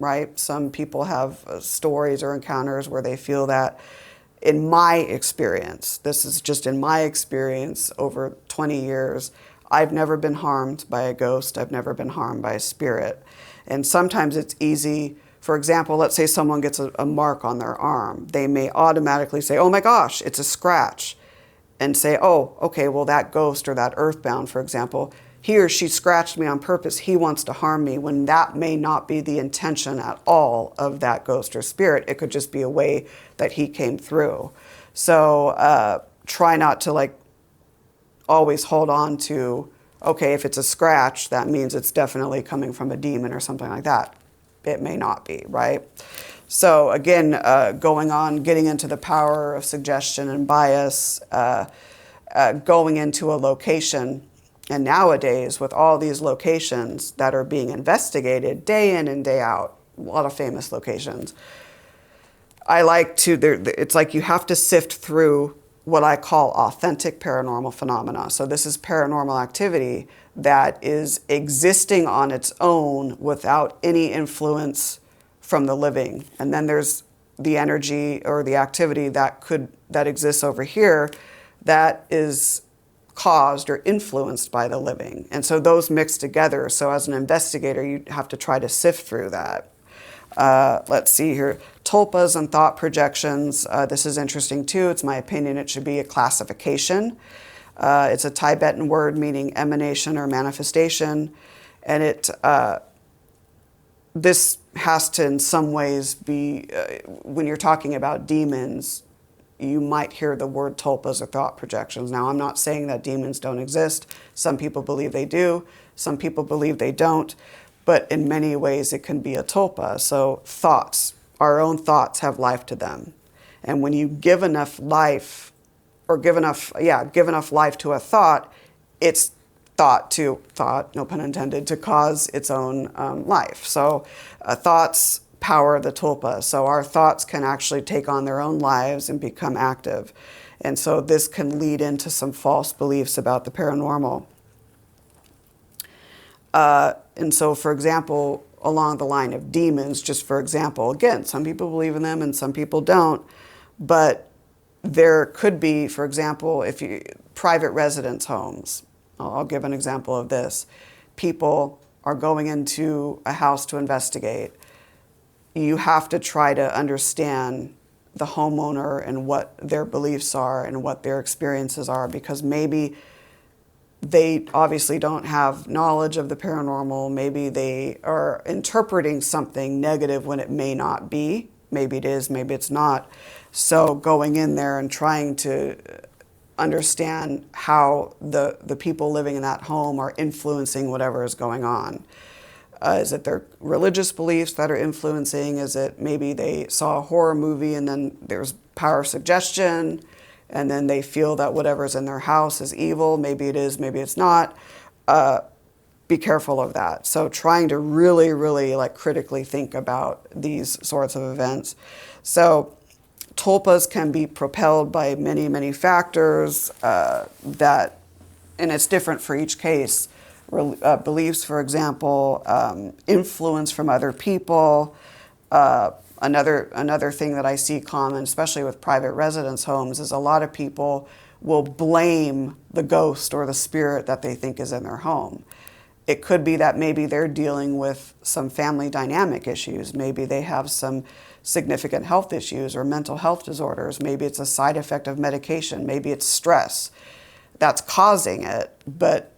right? Some people have stories or encounters where they feel that. In my experience, this is just in my experience over 20 years, I've never been harmed by a ghost. I've never been harmed by a spirit. And sometimes it's easy. For example, let's say someone gets a mark on their arm. They may automatically say, oh my gosh, it's a scratch. And say, oh, okay, well, that ghost or that earthbound, for example, he or she scratched me on purpose. He wants to harm me, when that may not be the intention at all of that ghost or spirit. It could just be a way that he came through. So try not to always hold on to, okay, if it's a scratch, that means it's definitely coming from a demon or something like that. It may not be, right? So again, getting into the power of suggestion and bias, going into a location. And nowadays, with all these locations that are being investigated day in and day out, a lot of famous locations, it's like you have to sift through what I call authentic paranormal phenomena. So this is paranormal activity that is existing on its own without any influence from the living. And then there's the energy or the activity that exists over here that is caused or influenced by the living. And so those mix together. So as an investigator, you have to try to sift through that. Let's see here. Tulpas and thought projections. This is interesting too. It's my opinion it should be a classification. It's a Tibetan word meaning emanation or manifestation. And this has to in some ways be, when you're talking about demons, you might hear the word tulpas or thought projections. Now, I'm not saying that demons don't exist. Some people believe they do. Some people believe they don't. But in many ways, it can be a tulpa. So thoughts, our own thoughts have life to them. And when you give enough life, or give enough life to a thought, it's thought, no pun intended, to cause its own life. So thoughts power the tulpa. So our thoughts can actually take on their own lives and become active. And so this can lead into some false beliefs about the paranormal. And so, for example, along the line of demons, just for example, again, some people believe in them and some people don't. But there could be, for example, private residence homes. I'll give an example of this. People are going into a house to investigate. You have to try to understand the homeowner and what their beliefs are and what their experiences are, because maybe they obviously don't have knowledge of the paranormal. Maybe they are interpreting something negative when it may not be. Maybe it is, maybe it's not. So going in there and trying to understand how the people living in that home are influencing whatever is going on. Is it their religious beliefs that are influencing? Is it maybe they saw a horror movie and then there's power of suggestion, and then they feel that whatever's in their house is evil? Maybe it is, maybe it's not. Be careful of that. So trying to really, really critically think about these sorts of events. So tulpas can be propelled by many, many factors and it's different for each case. Beliefs, for example, influence from other people. Another thing that I see common, especially with private residence homes, is a lot of people will blame the ghost or the spirit that they think is in their home. It could be that maybe they're dealing with some family dynamic issues. Maybe they have some significant health issues or mental health disorders. Maybe it's a side effect of medication. Maybe it's stress that's causing it, but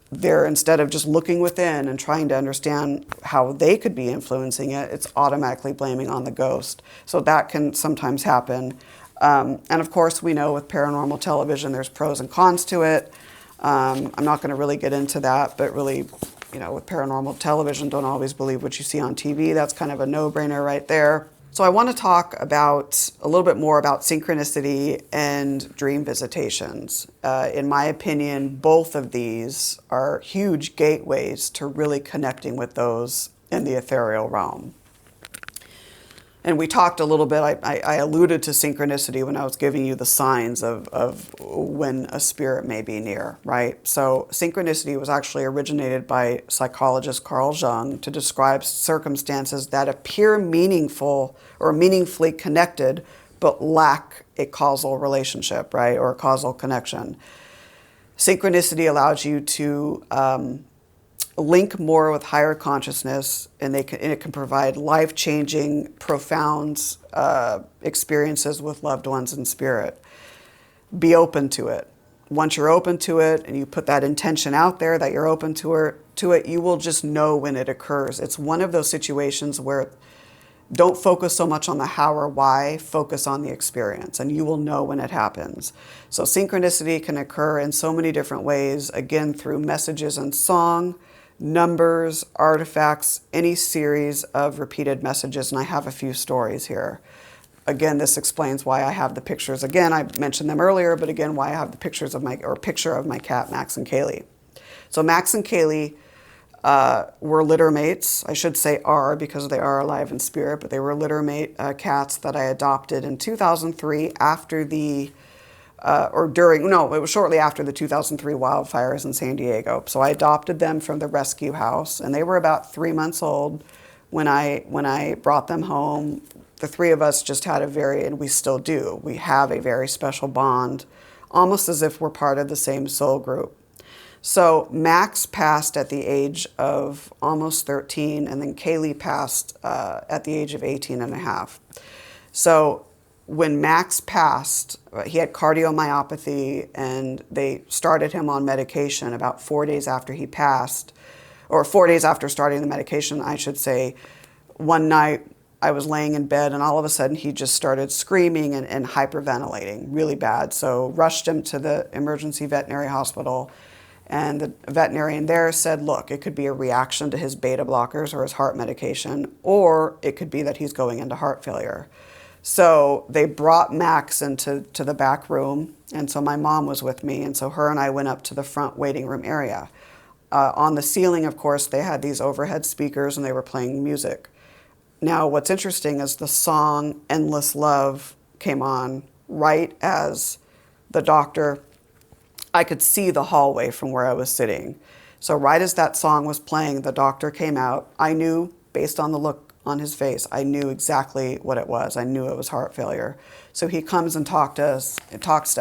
they're, instead of just looking within and trying to understand how they could be influencing it, it's automatically blaming on the ghost. So that can sometimes happen. And of course, we know with paranormal television, there's pros and cons to it. I'm not going to really get into that, but really with paranormal television, don't always believe what you see on TV. That's kind of a no-brainer right there. So I want to talk about a little bit more about synchronicity and dream visitations. In my opinion, both of these are huge gateways to really connecting with those in the ethereal realm. And we talked a little bit, I alluded to synchronicity when I was giving you the signs of when a spirit may be near, right? So synchronicity was actually originated by psychologist Carl Jung to describe circumstances that appear meaningful or meaningfully connected, but lack a causal relationship, right? Or a causal connection. Synchronicity allows you to link more with higher consciousness, and it can provide life-changing, profound experiences with loved ones in spirit. Be open to it. Once you're open to it and you put that intention out there that you're open to it, you will just know when it occurs. It's one of those situations where don't focus so much on the how or why, focus on the experience, and you will know when it happens. So synchronicity can occur in so many different ways, again, through messages and song, numbers, artifacts, any series of repeated messages, and I have a few stories here. Again, this explains why I have the pictures. Again, I mentioned them earlier, but again, why I have the picture of my cat, Max and Kaylee. So Max and Kaylee were littermates. I should say are, because they are alive in spirit, but they were littermate cats that I adopted in 2003 after it was shortly after the 2003 wildfires in San Diego. So I adopted them from the rescue house, and they were about 3 months old when I brought them home. The three of us just had and we still do, we have a very special bond, almost as if we're part of the same soul group. So Max passed at the age of almost 13, and then Kaylee passed at the age of 18 and a half. So when Max passed, he had cardiomyopathy, and they started him on medication about 4 days after he passed, or 4 days after starting the medication, I should say. One night, I was laying in bed, and all of a sudden, he just started screaming and hyperventilating really bad. So rushed him to the emergency veterinary hospital, and the veterinarian there said, look, it could be a reaction to his beta blockers or his heart medication, or it could be that he's going into heart failure. So they brought Max into the back room, and so my mom was with me, and so her and I went up to the front waiting room area. On the ceiling, of course, they had these overhead speakers, and they were playing music. Now, what's interesting is the song Endless Love came on right as the doctor, I could see the hallway from where I was sitting. So right as that song was playing, the doctor came out. I knew, based on the look on his face, I knew exactly what it was. I knew it was heart failure. So he comes and talks to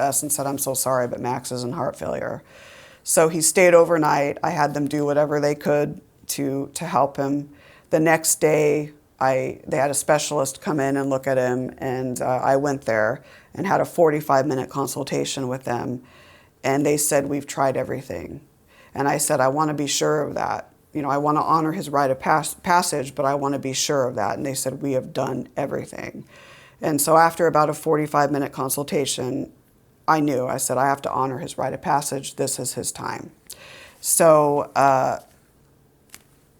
us and said, I'm so sorry, but Max is in heart failure. So he stayed overnight. I had them do whatever they could to help him. The next day, they had a specialist come in and look at him, and I went there and had a 45-minute consultation with them. And they said, we've tried everything. And I said, I want to be sure of that. I want to honor his rite of passage, but I want to be sure of that. And they said, we have done everything. And so after about a 45-minute consultation, I knew. I said, I have to honor his rite of passage. This is his time. So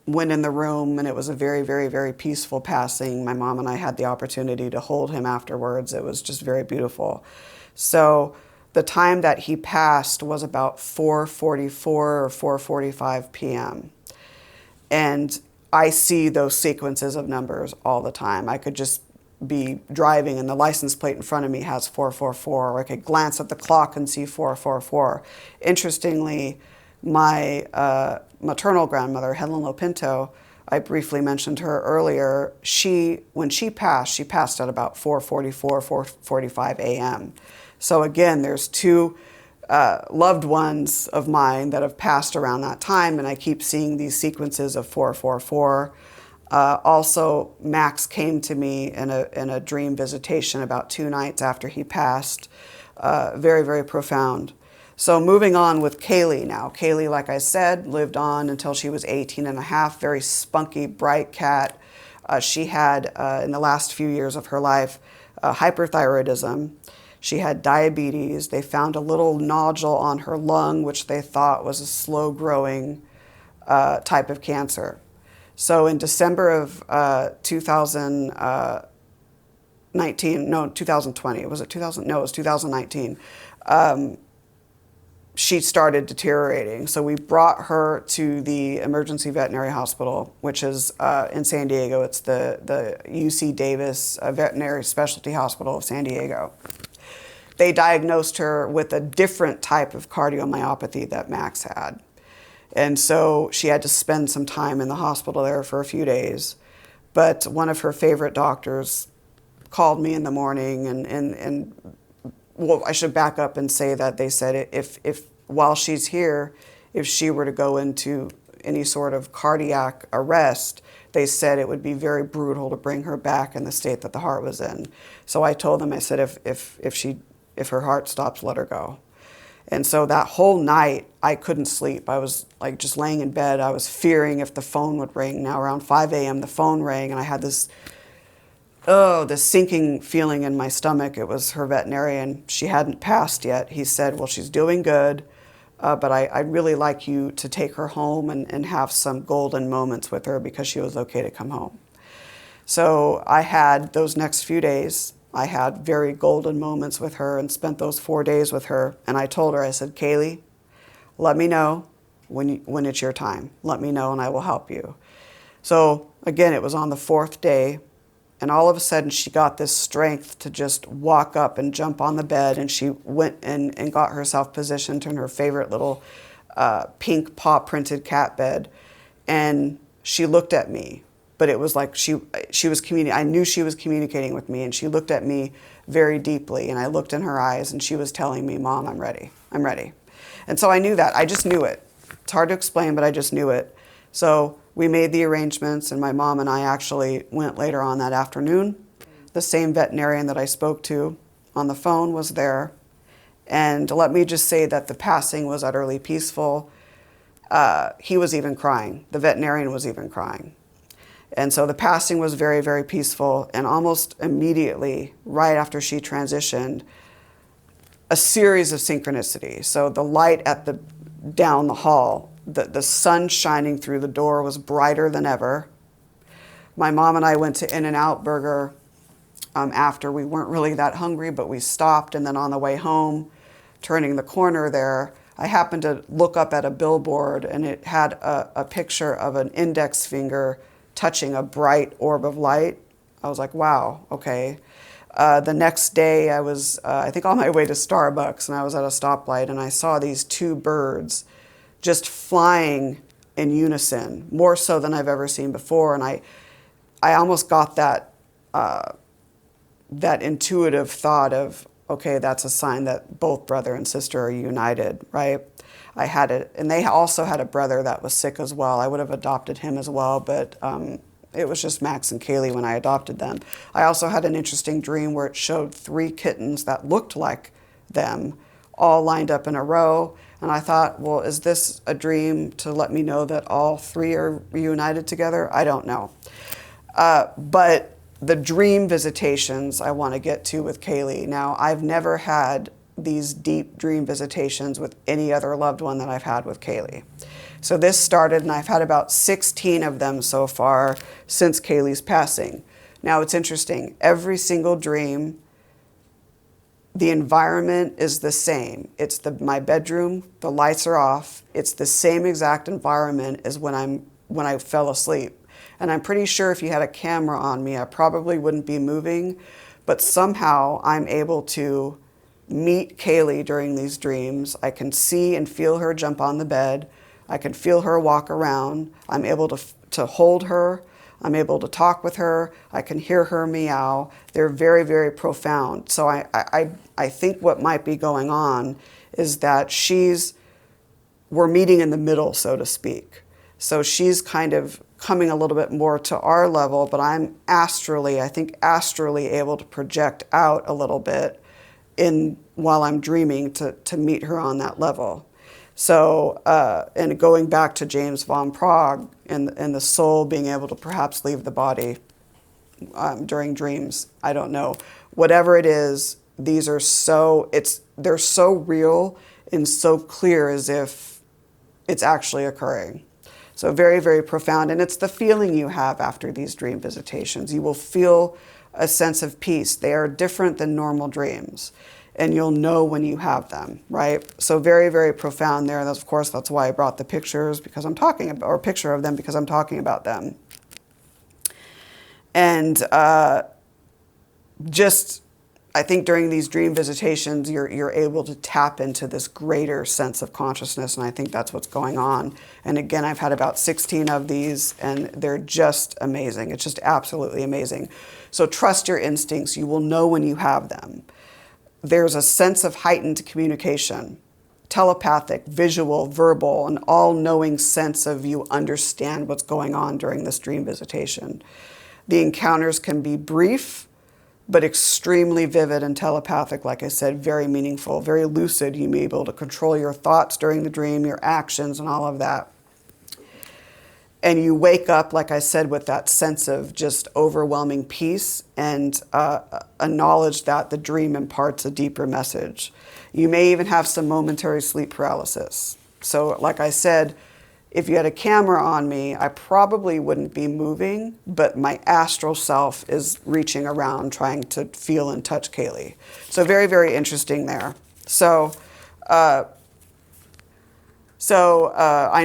went in the room, and it was a very, very, very peaceful passing. My mom and I had the opportunity to hold him afterwards. It was just very beautiful. So the time that he passed was about 4:44 or 4:45 p.m. And I see those sequences of numbers all the time. I could just be driving and the license plate in front of me has 444, or I could glance at the clock and see 444. Interestingly, my maternal grandmother, Helen Lopinto, I briefly mentioned her earlier, when she passed at about 4:44, 4:45 a.m. So again, there's two loved ones of mine that have passed around that time, and I keep seeing these sequences of 444. Also, Max came to me in a dream visitation about 2 nights after he passed. Very, very profound. So moving on with Kaylee now. Kaylee, like I said, lived on until she was 18 and a half. Very spunky, bright cat. She had, in the last few years of her life, hyperthyroidism. She had diabetes. They found a little nodule on her lung, which they thought was a slow-growing type of cancer. So in December of 2020, was it 2000? No, it was 2019. She started deteriorating. So we brought her to the emergency veterinary hospital, which is in San Diego. It's the UC Davis Veterinary Specialty Hospital of San Diego. They diagnosed her with a different type of cardiomyopathy that Max had. And so she had to spend some time in the hospital there for a few days. But one of her favorite doctors called me in the morning and well, I should back up and say that they said if while she's here, if she were to go into any sort of cardiac arrest, they said it would be very brutal to bring her back in the state that the heart was in. So I told them, I said, if her heart stops, let her go. And so that whole night, I couldn't sleep. I was like just laying in bed. I was fearing if the phone would ring. Now around 5 a.m., the phone rang, and I had this sinking feeling in my stomach. It was her veterinarian. She hadn't passed yet. He said, well, she's doing good, but I'd really like you to take her home and have some golden moments with her because she was okay to come home. So I had those next few days. I had very golden moments with her and spent those 4 days with her. And I told her, I said, Kaylee, let me know when it's your time. Let me know and I will help you. So again, it was on the 4th day. And all of a sudden, she got this strength to just walk up and jump on the bed. And she went and got herself positioned in her favorite little pink paw-printed cat bed. And she looked at me. But it was like she was I knew she was communicating with me. And she looked at me very deeply. And I looked in her eyes. And she was telling me, Mom, I'm ready. I'm ready. And so I knew that. I just knew it. It's hard to explain, but I just knew it. So we made the arrangements, and my mom and I actually went later on that afternoon. The same veterinarian that I spoke to on the phone was there. And let me just say that the passing was utterly peaceful. He was even crying. The veterinarian was even crying. And so the passing was very, very peaceful. And almost immediately, right after she transitioned, a series of synchronicities. So the light down the hall, the sun shining through the door was brighter than ever. My mom and I went to In-N-Out Burger after. We weren't really that hungry, but we stopped. And then on the way home, turning the corner there, I happened to look up at a billboard, and it had a picture of an index finger touching a bright orb of light. I was like, wow, okay. The next day, I was, I think, on my way to Starbucks, and I was at a stoplight, and I saw these 2 birds just flying in unison, more so than I've ever seen before. And I almost got that intuitive thought of, okay, that's a sign that both brother and sister are united, right? I had it, and they also had a brother that was sick as well. I would have adopted him as well, but it was just Max and Kaylee when I adopted them. I also had an interesting dream where it showed 3 kittens that looked like them, all lined up in a row. And I thought, well, is this a dream to let me know that all 3 are reunited together? I don't know. But the dream visitations I want to get to with Kaylee. Now, I've never had these deep dream visitations with any other loved one that I've had with Kaylee. So this started, and I've had about 16 of them so far since Kaylee's passing. Now, it's interesting. Every single dream, the environment is the same. It's my bedroom, the lights are off. It's the same exact environment as when I fell asleep. And I'm pretty sure if you had a camera on me, I probably wouldn't be moving, but somehow I'm able to meet Kaylee during these dreams. I can see and feel her jump on the bed. I can feel her walk around. I'm able to hold her. I'm able to talk with her. I can hear her meow. They're very, very profound. So I think what might be going on is that we're meeting in the middle, so to speak. So she's kind of coming a little bit more to our level, but I'm astrally able to project out a little bit while I'm dreaming to meet her on that level. So, and going back to James von Prague and the soul being able to perhaps leave the body during dreams, I don't know. Whatever it is, they're so real and so clear as if it's actually occurring. So very, very profound. And it's the feeling you have after these dream visitations. You will feel a sense of peace. They are different than normal dreams. And you'll know when you have them, right? So very, very profound there. And of course, that's why I brought the pictures, because I'm talking about, or a picture of them because I'm talking about them. And I think during these dream visitations, you're able to tap into this greater sense of consciousness, and I think that's what's going on. And again, I've had about 16 of these, and they're just amazing. It's just absolutely amazing. So trust your instincts. You will know when you have them. There's a sense of heightened communication, telepathic, visual, verbal, an all-knowing sense of you understand what's going on during this dream visitation. The encounters can be brief, but extremely vivid and telepathic, like I said, very meaningful, very lucid. You may be able to control your thoughts during the dream, your actions, and all of that. And you wake up, like I said, with that sense of just overwhelming peace and a knowledge that the dream imparts a deeper message. You may even have some momentary sleep paralysis. So, like I said, if you had a camera on me, I probably wouldn't be moving, but my astral self is reaching around trying to feel and touch Kaylee. So very, very interesting there. So I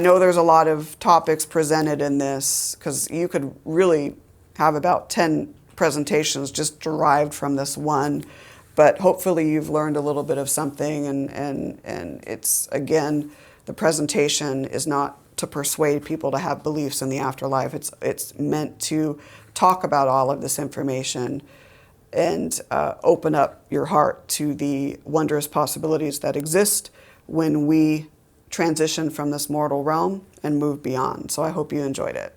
know there's a lot of topics presented in this, because you could really have about 10 presentations just derived from this one. But hopefully you've learned a little bit of something, and it's, again, the presentation is not to persuade people to have beliefs in the afterlife. It's meant to talk about all of this information and open up your heart to the wondrous possibilities that exist when we transition from this mortal realm and move beyond. So I hope you enjoyed it.